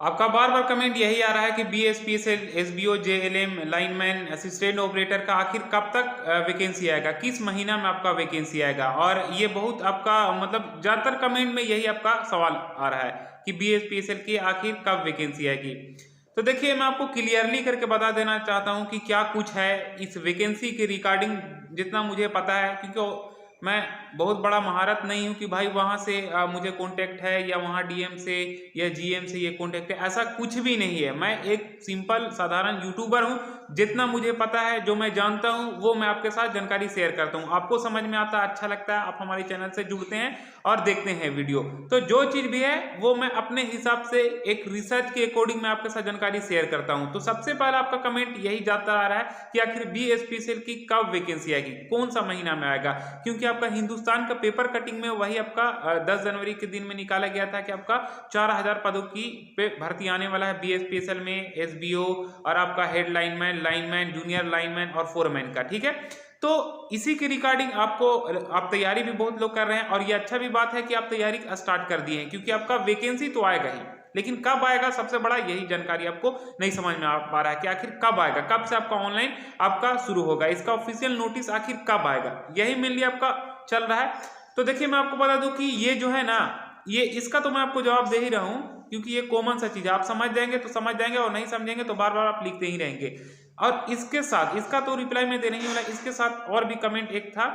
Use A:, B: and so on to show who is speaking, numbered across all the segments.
A: आपका बार बार कमेंट यही आ रहा है कि BSPSL SBO JLM lineman assistant operator का आखिर कब तक वैकेंसी आएगा, किस महीना में आपका वैकेंसी आएगा। और ये बहुत आपका मतलब ज़्यादातर कमेंट में यही आपका सवाल आ रहा है कि BSPSL की आखिर कब वैकेंसी आएगी। तो देखिए, मैं आपको क्लियरली करके बता देना चाहता हूँ कि क्या कुछ है इस वैकेंसी के रिगार्डिंग, जितना मुझे पता है, क्योंकि मैं बहुत बड़ा महारत नहीं हूँ कि भाई वहाँ से मुझे कांटेक्ट है या वहाँ DM से या GM से ये कांटेक्ट है, ऐसा कुछ भी नहीं है। मैं एक सिंपल साधारण यूट्यूबर हूँ। जितना मुझे पता है, जो मैं जानता हूँ, वो मैं आपके साथ जानकारी शेयर करता हूँ। आपको समझ में आता है, अच्छा लगता है, आप हमारे चैनल से जुड़ते हैं और देखते हैं वीडियो। तो जो चीज़ भी है वो मैं अपने हिसाब से एक रिसर्च के अकॉर्डिंग मैं आपके साथ जानकारी शेयर करता हूँ। तो सबसे पहले आपका कमेंट यही जाता आ रहा है कि आखिर BSPCL की कब वैकेंसी आएगी, कौन सा महीना में आएगा। क्योंकि आपका हिंदुस्तान का पेपर कटिंग में वही आपका 10 जनवरी के दिन में निकाला गया था कि आपका 4000 पदों की पे भर्ती आने वाला है BSPSL में, SBO और आपका head lineman, lineman, junior lineman और फोरमैन का। ठीक है, तो इसी के रिगार्डिंग आपको आप तैयारी भी बहुत लोग कर रहे हैं और ये अच्छा भी बात है कि आप तैयारी स्टार्ट कर दिए हैं, क्योंकि आपका वैकेंसी तो आएगा ही, लेकिन कब आएगा सबसे बड़ा यही जानकारी आपको नहीं समझ में आ पा रहा है कि आखिर कब आएगा, कब से आपका ऑनलाइन आपका शुरू होगा, इसका ऑफिशियल नोटिस आखिर कब आएगा, यही मेनली आपका चल रहा है। तो देखिए, मैं आपको बता दूं कि ये जो है ना, ये इसका तो मैं आपको जवाब दे ही रहा हूं, क्योंकि ये कॉमन सा चीज है। आप समझ जाएंगे तो समझ जाएंगे और नहीं समझेंगे तो बार बार आप लिखते ही रहेंगे। और इसके साथ इसका तो रिप्लाई मैं देने ही वाला, इसके साथ और भी कमेंट एक था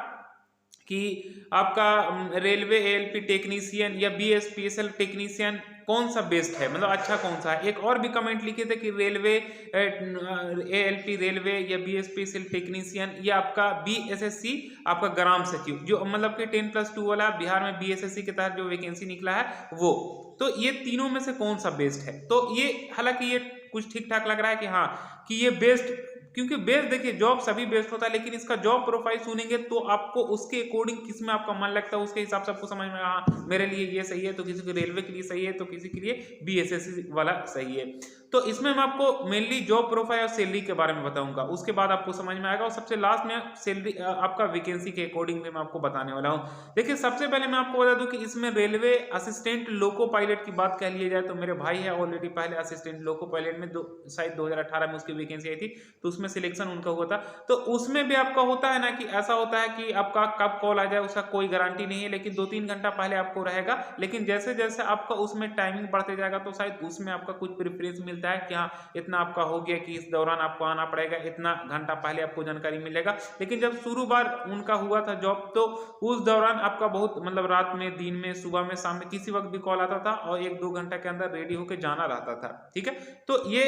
A: कि आपका रेलवे ALP टेक्नीशियन या BSPSL टेक्नीशियन कौन सा बेस्ट है, मतलब अच्छा कौन सा है। एक और भी कमेंट लिखे थे कि रेलवे ALP रेलवे या BSPSL टेक्नीशियन या आपका BSSC आपका ग्राम सचिव, जो मतलब कि 10+2 वाला बिहार में BSSC के तहत जो वैकेंसी निकला है वो। तो ये तीनों में से कौन सा बेस्ट है। तो ये हालांकि ये कुछ ठीक ठाक लग रहा है कि हाँ, कि ये बेस्ट, क्योंकि बेस्ट देखिए जॉब सभी बेस्ट होता है, लेकिन इसका जॉब प्रोफाइल सुनेंगे तो आपको उसके अकॉर्डिंग किस में आपका मन लगता है उसके हिसाब से आपको समझ में, हाँ मेरे लिए ये सही है, तो किसी को रेलवे के लिए सही है, तो किसी के लिए BSSC वाला सही है। तो इसमें मैं आपको मेनली जॉब प्रोफाइल और सैलरी के बारे में बताऊंगा, उसके बाद आपको समझ में आएगा। और सबसे लास्ट में सैलरी आपका वैकेंसी के अकॉर्डिंग भी मैं आपको बताने वाला हूँ। देखिए, सबसे पहले मैं आपको बता दूं कि इसमें रेलवे असिस्टेंट लोको पायलट की बात कह लिया जाए तो मेरे भाई है ऑलरेडी पहले असिस्टेंट लोको पायलट में शायद 2018 में उसकी वैकेंसी आई थी, तो उसमें सिलेक्शन उनका हुआ था। तो उसमें भी आपका होता है ना कि ऐसा होता है कि आपका कब कॉल आ जाए उसका कोई गारंटी नहीं है, लेकिन 2-3 घंटा पहले आपको रहेगा। लेकिन जैसे जैसे आपका उसमें टाइमिंग बढ़ते जाएगा तो शायद उसमें आपका कुछ प्रेफरेंस मिलता है कि हाँ इतना आपका हो गया कि इस दौरान आपको आना पड़ेगा, इतना घंटा पहले आपको जानकारी मिलेगा। लेकिन जब शुरू बार उनका हुआ था जॉब, तो उस दौरान आपका बहुत मतलब रात में, दिन में, सुबह में, शाम में, किसी वक्त भी कॉल आता था और 1-2 घंटा के अंदर रेडी होकर जाना रहता था। ठीक है, तो ये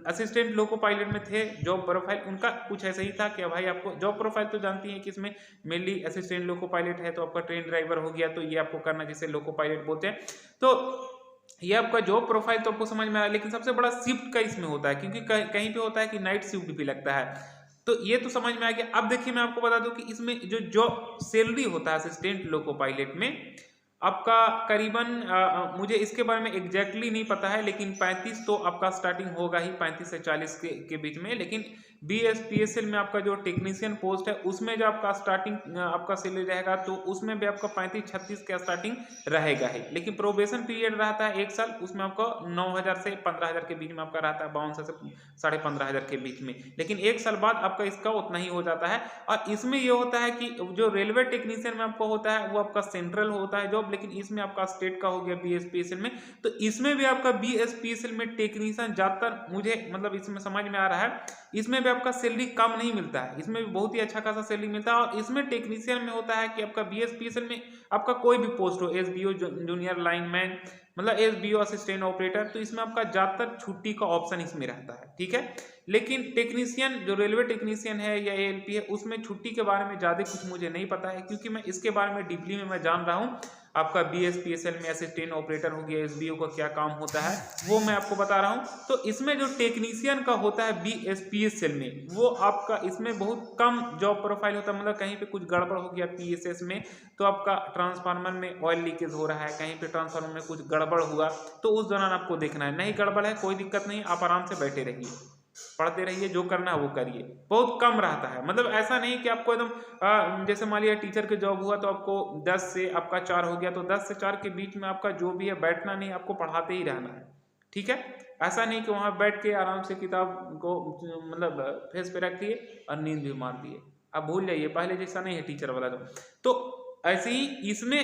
A: असिस्टेंट लोको पायलट में थे। जॉब प्रोफाइल उनका कुछ ऐसा ही था कि भाई आपको जॉब प्रोफाइल तो जानती हैं कि इसमें मेनली असिस्टेंट लोको पायलट है तो आपका ट्रेन ड्राइवर हो गया, तो ये आपको करना जिसे लोको पायलट बोलते हैं। तो ये आपका जॉब प्रोफाइल तो आपको समझ में आया, लेकिन सबसे बड़ा शिफ्ट का इसमें होता है, क्योंकि कहीं पे होता है कि नाइट शिफ्ट भी लगता है। तो ये तो समझ में आ गया। अब देखिए, मैं आपको बता दूं कि इसमें जो जॉब सैलरी होता है असिस्टेंट लोको पायलट में आपका करीबन मुझे इसके बारे में एग्जैक्टली नहीं पता है, लेकिन 35 तो आपका स्टार्टिंग होगा ही, 35 से 40 के बीच में। लेकिन BSPSL में आपका जो टेक्नीशियन पोस्ट है उसमें जो आपका स्टार्टिंग आपका सैलरी रहेगा तो उसमें भी आपका 35-36 का स्टार्टिंग रहेगा ही। लेकिन प्रोबेशन पीरियड रहता है 1 साल, उसमें आपको 9000 से 15000 के बीच में आपका रहता है, 5200 से 15,500 के बीच में। लेकिन 1 साल बाद आपका इसका उतना ही हो जाता है। और इसमें ये होता है कि जो रेलवे टेक्नीशियन में आपको होता है वो आपका सेंट्रल होता है जॉब, लेकिन इसमें आपका स्टेट का हो गया BSPSL में। तो इसमें भी आपका BSPSL में टेक्नीशियन ज्यादातर मुझे मतलब इसमें समझ में आ रहा है, इसमें भी आपका सैलरी कम नहीं मिलता है, इसमें भी बहुत ही अच्छा खासा सैलरी मिलता है। और इसमें टेक्नीशियन में होता है कि आपका BSPSL में आपका कोई भी पोस्ट हो, SBO जूनियर लाइनमैन, मतलब SBO असिस्टेंट ऑपरेटर, तो इसमें आपका ज्यादातर छुट्टी का ऑप्शन इसमें रहता है। ठीक है, लेकिन टेक्नीशियन जो रेलवे टेक्नीशियन है या ALP है उसमें छुट्टी के बारे में ज़्यादा कुछ मुझे नहीं पता है, क्योंकि मैं इसके बारे में डीपली में मैं जान रहा हूँ। आपका BSPSL में असिस्टेंट ऑपरेटर हो गया, SBO का क्या काम होता है वो मैं आपको बता रहा हूँ। तो इसमें जो टेक्नीशियन का होता है BSPSL में, वो आपका इसमें बहुत कम जॉब प्रोफाइल होता है। मतलब कहीं पे कुछ गड़बड़ हो गया PSS में, तो आपका ट्रांसफार्मर में ऑयल लीकेज हो रहा है, कहीं पे ट्रांसफार्मर में कुछ गड़बड़ हुआ, तो उस दौरान आपको देखना है। नहीं गड़बड़ है कोई दिक्कत नहीं, आप आराम से बैठे रहिए, पढ़ते रहिए, जो करना है वो करिए। बहुत कम रहता है, मतलब ऐसा नहीं कि आपको एकदम जैसे मान लिया टीचर के जॉब हुआ तो आपको 10 से आपका 4 हो गया, तो 10 से 4 के बीच में आपका जो भी है बैठना नहीं, आपको पढ़ाते ही रहना है। ठीक है। ऐसा नहीं कि वहाँ बैठ के आराम से किताब को मतलब फेस पे रख दिए और नींद भी मार दिए। आप भूल जाइए, पहले जैसा नहीं है टीचर वाला तो ऐसे ही इसमें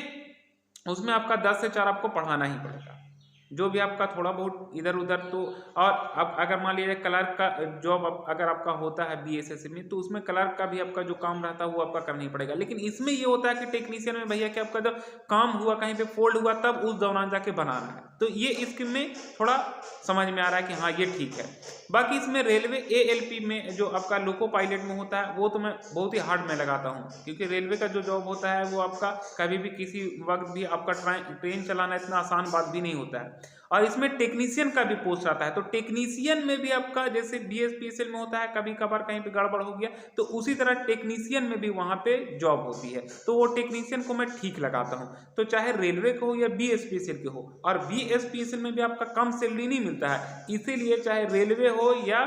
A: उसमें आपका 10 से 4 आपको पढ़ाना ही पड़ेगा, जो भी आपका थोड़ा बहुत इधर उधर। तो और अब अगर मान लीजिए क्लर्क का जॉब अगर आपका होता है बीएसएससी में, तो उसमें क्लर्क का भी आपका जो काम रहता है वो आपका करना ही पड़ेगा। लेकिन इसमें ये होता है कि टेक्नीशियन में भैया कि आपका जब काम हुआ, कहीं पे फोल्ड हुआ, तब उस दौरान जाके बनाना है। तो ये इसमें में थोड़ा समझ में आ रहा है कि हाँ ये ठीक है। बाकी इसमें रेलवे एएलपी में जो आपका लोको पायलट में होता है, वो तो मैं बहुत ही हार्ड में लगाता हूँ, क्योंकि रेलवे का जो जॉब होता है वो आपका कभी भी किसी वक्त भी आपका ट्रेन चलाना इतना आसान बात भी नहीं होता है। और इसमें टेक्नीशियन का भी पोस्ट आता है, तो टेक्नीशियन में भी आपका जैसे बीएसपीएसएल में होता है कभी कभार कहीं पे गड़बड़ हो गया, तो उसी तरह टेक्नीशियन में भी वहाँ पे जॉब होती है। तो वो टेक्नीशियन को मैं ठीक लगाता हूँ, तो चाहे रेलवे का हो या बीएसपीएसएल के हो। और बीएसपीएसएल में भी आपका कम सैलरी नहीं मिलता है, इसीलिए चाहे रेलवे हो या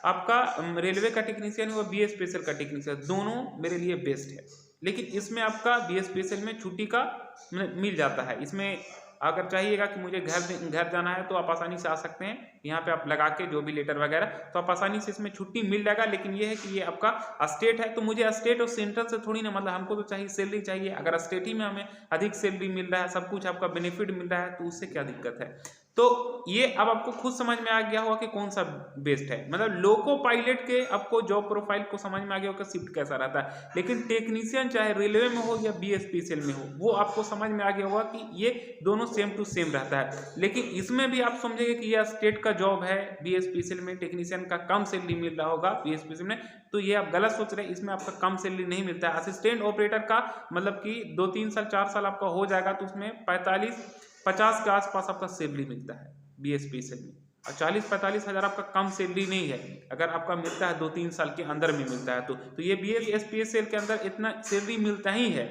A: आपका रेलवे का टेक्नीशियन हो, बीएसपीएसएल का टेक्नीशियन, दोनों मेरे लिए बेस्ट है। लेकिन इसमें आपका बीएसपीएसएल में छुट्टी का मिल जाता है। इसमें अगर चाहिएगा कि मुझे घर जाना है तो आप आसानी से आ सकते हैं, यहाँ पे आप लगा के जो भी लेटर वगैरह, तो आप आसानी से इसमें छुट्टी मिल जाएगा। लेकिन ये है कि ये आपका स्टेट है, तो मुझे स्टेट और सेंट्रल से थोड़ी ना मतलब, हमको तो चाहिए सैलरी चाहिए। अगर स्टेट ही में हमें अधिक सैलरी मिल रहा है, सब कुछ आपका बेनिफिट मिल रहा है, तो उससे क्या दिक्कत है। तो ये अब आपको खुद समझ में आ गया होगा कि कौन सा बेस्ट है। मतलब लोको पायलट के आपको जॉब प्रोफाइल को समझ में आ गया होगा शिफ्ट कैसा रहता है। लेकिन टेक्नीशियन चाहे रेलवे में हो या बीएसपीसीएल में हो, वो आपको समझ में आ गया होगा कि ये दोनों सेम टू सेम रहता है। लेकिन इसमें भी आप समझेंगे कि यह स्टेट का जॉब है, बीएसपीसीएल में टेक्नीशियन का कम सैलरी मिल रहा होगा बीएसपीसीएल में, तो ये आप गलत सोच रहे हैं। इसमें आपका कम सैलरी नहीं मिलता है। असिस्टेंट ऑपरेटर का मतलब कि 2-3 साल 4 साल आपका हो जाएगा, तो उसमें 45-50 के आसपास आपका सैलरी मिलता है बीएसपीसीएल में। और 40-45 हज़ार आपका कम सैलरी नहीं है, अगर आपका मिलता है 2-3 साल के अंदर में मिलता है तो ये बीएसपीसीएल के अंदर इतना सैलरी मिलता ही है।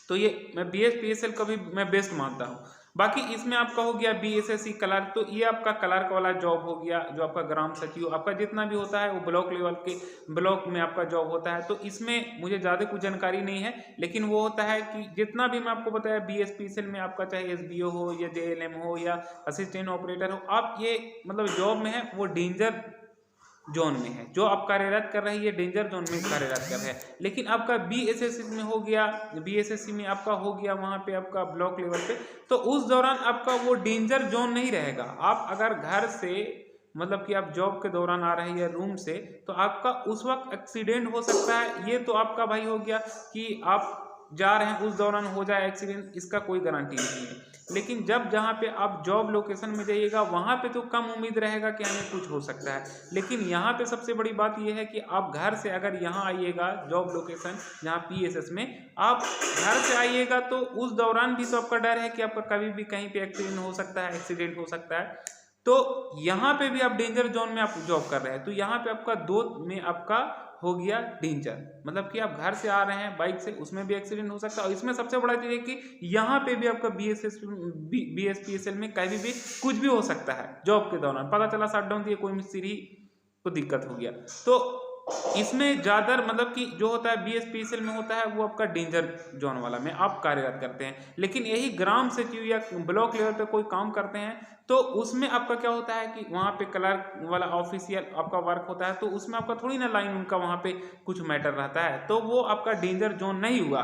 A: तो ये मैं बीएसपीसीएल को भी मैं बेस्ट मानता हूँ। बाकी इसमें आपका हो गया बीएसएससी क्लर्क, तो ये आपका क्लर्क वाला जॉब हो गया। जो आपका ग्राम सचिव आपका जितना भी होता है वो ब्लॉक लेवल के ब्लॉक में आपका जॉब होता है। तो इसमें मुझे ज़्यादा कुछ जानकारी नहीं है, लेकिन वो होता है कि जितना भी मैं आपको बताया बीएसपीसीएल में आपका चाहे एसबीओ हो या जेएलएम हो या असिस्टेंट ऑपरेटर हो, आप ये मतलब जॉब में है वो डेंजर जोन में है। जो आप कार्यरत कर रहे हैं ये डेंजर जोन में कार्यरत कर रहे हैं। लेकिन आपका बीएसएससी में हो गया, बीएसएससी में आपका हो गया वहाँ पे आपका ब्लॉक लेवल पे, तो उस दौरान आपका वो डेंजर जोन नहीं रहेगा। आप अगर घर से मतलब कि आप जॉब के दौरान आ रहे हैं या रूम से, तो आपका उस वक्त एक्सीडेंट हो सकता है। ये तो आपका भाई हो गया कि आप जा रहे हैं उस दौरान हो जाए एक्सीडेंट, इसका कोई गारंटी नहीं है। लेकिन जब जहाँ पे आप जॉब लोकेशन में जाइएगा वहाँ पे तो कम उम्मीद रहेगा कि हमें कुछ हो सकता है। लेकिन यहाँ पे सबसे बड़ी बात यह है कि आप घर से अगर यहाँ आइएगा जॉब लोकेशन जहाँ पीएसएस में आप घर से आइएगा, तो उस दौरान भी तो आपका डर है कि आपका कभी भी कहीं पे एक्सीडेंट हो सकता है, एक्सीडेंट हो सकता है। तो यहाँ पे भी आप डेंजर जोन में आप जॉब कर रहे हैं, तो यहाँ पे आपका 2 में आपका हो गया डेंजर, मतलब कि आप घर से आ रहे हैं बाइक से, उसमें भी एक्सीडेंट हो सकता है। और इसमें सबसे बड़ा चीज़ है कि यहाँ पे भी आपका बीएसपीसीएल में कभी भी कुछ भी हो सकता है। जॉब के दौरान पता चला शटडाउन दिए, कोई मिस्त्री को दिक्कत हो गया, तो इसमें ज़्यादा मतलब कि जो होता है बीएसपीसीएल में होता है वो आपका डेंजर जोन वाला में आप कार्यरत करते हैं। लेकिन यही ग्राम सचिव या ब्लॉक लेवल पे कोई काम करते हैं, तो उसमें आपका क्या होता है कि वहाँ पे क्लर्क वाला ऑफिशियल आपका वर्क होता है, तो उसमें आपका थोड़ी ना लाइन उनका वहाँ पे कुछ मैटर रहता है, तो वो आपका डेंजर जोन नहीं हुआ।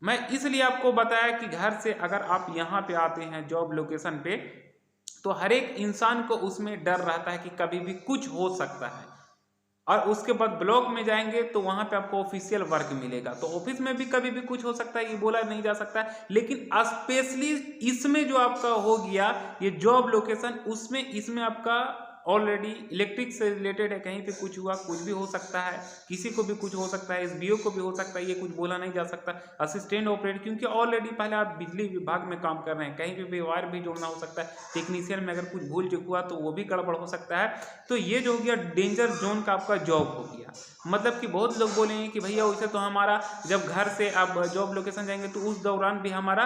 A: मैं इसलिए आपको बताया कि घर से अगर आप यहाँ पे आते हैं जॉब लोकेशन पे, तो हर एक इंसान को उसमें डर रहता है कि कभी भी कुछ हो सकता है। और उसके बाद ब्लॉक में जाएंगे तो वहां पे आपको ऑफिशियल वर्क मिलेगा, तो ऑफिस में भी कभी भी कुछ हो सकता है, ये बोला नहीं जा सकता है। लेकिन स्पेशली इसमें जो आपका हो गया ये जॉब लोकेशन, उसमें इसमें आपका ऑलरेडी इलेक्ट्रिक से रिलेटेड है, कहीं पे कुछ हुआ कुछ भी हो सकता है, किसी को भी कुछ हो सकता है, एसबीओ को भी हो सकता है, ये कुछ बोला नहीं जा सकता। असिस्टेंट ऑपरेटर क्योंकि ऑलरेडी पहले आप बिजली विभाग में काम कर रहे हैं, कहीं पे भी वायर भी जोड़ना हो सकता है, टेक्नीशियन में अगर कुछ भूल चुक हुआ तो वो भी गड़बड़ हो सकता है। तो ये जो हो गया डेंजर जोन का आपका जॉब हो गया। मतलब कि बहुत लोग बोलेंगे कि भैया वैसे तो हमारा जब घर से आप जॉब लोकेशन जाएंगे तो उस दौरान भी हमारा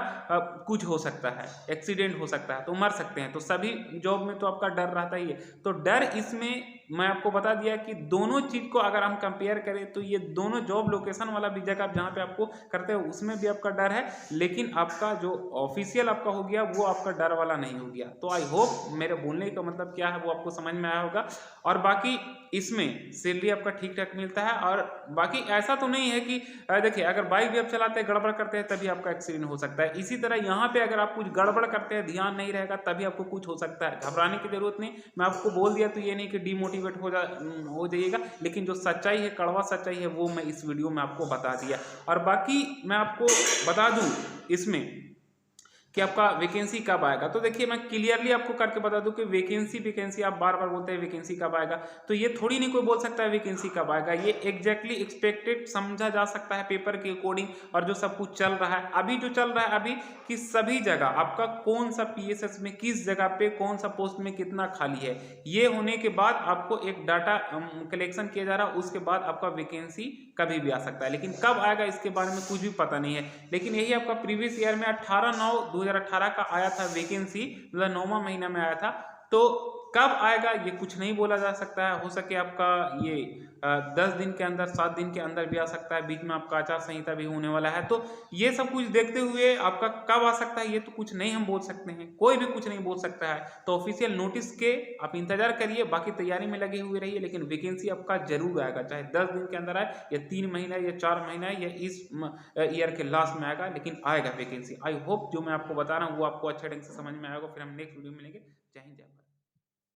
A: कुछ हो सकता है, एक्सीडेंट हो सकता है, तो मर सकते हैं, तो सभी जॉब में तो आपका डर रहता ही है। तो डर इसमें मैं आपको बता दिया कि दोनों चीज़ को अगर हम कंपेयर करें तो ये दोनों जॉब लोकेशन वाला भी जगह जहाँ पे आपको करते हो उसमें भी आपका डर है, लेकिन आपका जो ऑफिशियल आपका हो गया वो आपका डर वाला नहीं हो गया। तो आई होप मेरे बोलने का मतलब क्या है वो आपको समझ में आया होगा। और बाकी इसमें सैलरी आपका ठीक ठाक मिलता है। और बाकी ऐसा तो नहीं है कि देखिए अगर बाइक भी आप चलाते हैं गड़बड़ करते हैं तभी आपका एक्सीडेंट हो सकता है। इसी तरह यहाँ पे अगर आप कुछ गड़बड़ करते हैं, ध्यान नहीं रहेगा, तभी आपको कुछ हो सकता है। घबराने की जरूरत नहीं, मैं आपको बोल दिया तो ये नहीं कि डीमोटिवेट हो जाइएगा, लेकिन जो सच्चाई है, कड़वा सच्चाई है, वो मैं इस वीडियो में आपको बता दिया। और बाकी मैं आपको बता दूं इसमें कि आपका वैकेंसी कब आएगा, तो देखिए मैं क्लियरली आपको करके बता दूं कि वैकेंसी आप बार बार बोलते हैं वैकेंसी कब आएगा, तो ये थोड़ी नहीं कोई बोल सकता है वैकेंसी कब आएगा। ये एग्जैक्टली एक्सपेक्टेड समझा जा सकता है पेपर के अकॉर्डिंग और जो सब कुछ चल रहा है अभी, जो चल रहा है अभी कि सभी जगह आपका कौन सा पीएसएस में किस जगह पे कौन सा पोस्ट में कितना खाली है, ये होने के बाद आपको एक डाटा कलेक्शन किया जा रहा है, उसके बाद आपका वैकेंसी कभी भी आ सकता है। लेकिन कब आएगा इसके बारे में कुछ भी पता नहीं है। लेकिन यही आपका प्रीवियस ईयर में 18/9/2018 का आया था वैकेंसी, मतलब 9वां महीना में आया था। तो कब आएगा ये कुछ नहीं बोला जा सकता है, हो सके आपका ये 10 दिन के अंदर, 7 दिन के अंदर भी आ सकता है, बीच में आपका आचार संहिता भी होने वाला है। तो ये सब कुछ देखते हुए आपका कब आ सकता है ये तो कुछ नहीं हम बोल सकते हैं, कोई भी कुछ नहीं बोल सकता है। तो ऑफिशियल नोटिस के आप इंतजार करिए, बाकी तैयारी में लगे हुए रहिए, लेकिन वैकेंसी आपका जरूर आएगा, चाहे 10 दिन के अंदर आए या 3 महीना या 4 महीना या इस ईयर के लास्ट में आएगा, लेकिन आएगा वैकेंसी। आई होप जो मैं आपको बता रहा हूँ वो आपको अच्छे ढंग से समझ में आएगा। फिर हम नेक्स्ट वीडियो में मिलेंगे। जय हिंद, जय भारत।